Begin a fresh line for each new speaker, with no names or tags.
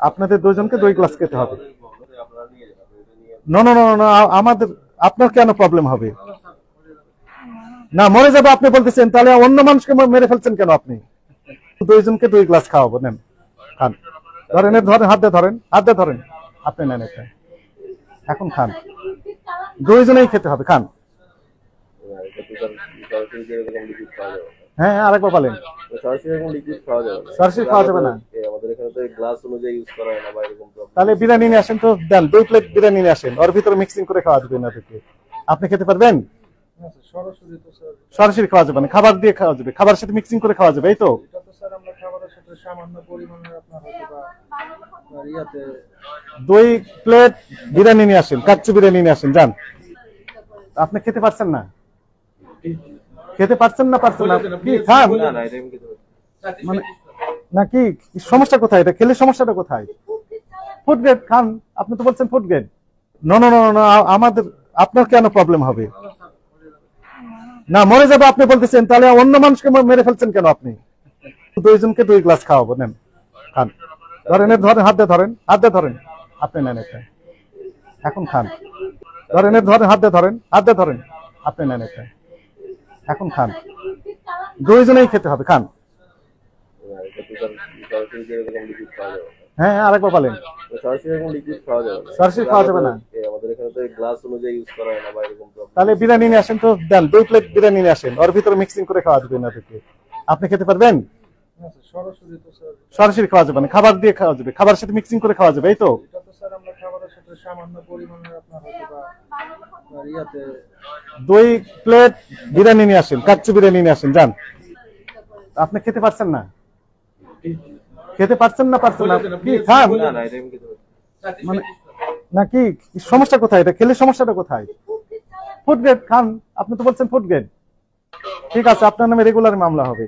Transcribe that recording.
আপনাদের দুজনকে 2 গ্লাস খেতে হবে। না না না না, আমাদের আপনার কেন প্রবলেম হবে? না, মরে যাবে আপনি বলতেছেন, তাহলে অন্য মানুষকে মেরে ফেলছেন কেন আপনি? দুইজনকে 2 গ্লাস খাওয়াবো, নেন খান। ধরেন, ধরেন, হাত দিয়ে ধরেন, হাত দিয়ে ধরেন, আপনি নেন এটা, এখন খান। দুইজনেই খেতে হবে, খান। হ্যাঁ, আরেকবার বলেন। সরাসরি খাওয়া যাবে না। তাহলে বিরিয়ানি নিয়ে আসেন তো, দেন 2 প্লেট বিরিয়ানি নিয়ে আসেন, ওর ভিতরে মিক্সিং করে খাওয়া যাবে না। আপনি খেতে পারবেন? সরাসরি খাওয়া যাবে না, খাবার দিয়ে খাওয়া যাবে, খাবারের সাথে মিক্সিং করে খাওয়া যাবে, এই তো। 2 প্লেট বিরিয়ানি নিয়ে আসেন, কাচ্চি বিরিয়ানি নিয়ে আসেন, যান। আপনি খেতে পারছেন না? খেতে পারছেন না? পারছেন না কি? খান। মানে নাকি সমস্যা কোথায়? এটা খেলে সমস্যাটা কোথায়? ফুড গ্রেড খান, আপনি তো বলছেন ফুড গ্রেড। না না না না, আমাদের আপনার কেন প্রবলেম হবে? না, মরে যাবে আপনি বলতেছেন, তাহলে অন্য মানুষকে মেরে ফেলছেন কেন আপনি? দুইজনকে 2 গ্লাস খাওয়াবো, নেন খান। ধরেন, ধরেন, হাত দিয়ে ধরেন, হাত দিয়ে ধরেন, আপনি নেন এটা, এখন খান। ধরেন, ধরেন, হাত দিয়ে ধরেন, হাত দিয়ে ধরেন, আপনি নেন এটা, এখন খান। দুইজনেই খেতে হবে, খান। হ্যাঁ, আরেকবার বলেন। সরাসরি খাওয়া যাবে না। তাহলে বিরিয়ানি নিয়ে আসেন তো, দেন 2 প্লেট বিরিয়ানি নিয়ে আসেন, ওর ভিতরে মিক্সিং করে খাওয়া যাবে না। আপনি খেতে পারবেন? সরাসরি খাওয়া যাবে না, খাবার দিয়ে খাওয়া যাবে, খাবারের সাথে মিক্সিং করে খাওয়া যাবে, এই তো। 2 প্লেট বিরিয়ানি নিয়ে আসেন, কাচ্চি বিরিয়ানি নিয়ে আসেন, যান। আপনি খেতে পারছেন না? খেতে পারছেন না? পারছেন না কি? খান। মানে নাকি সমস্যা কোথায়? এটা খেলে সমস্যাটা কোথায়? ফুড গ্রেড খান, আপনি তো বলছেন ফুড গ্রেড। ঠিক আছে, আপনার নামে রেগুলার মামলা হবে।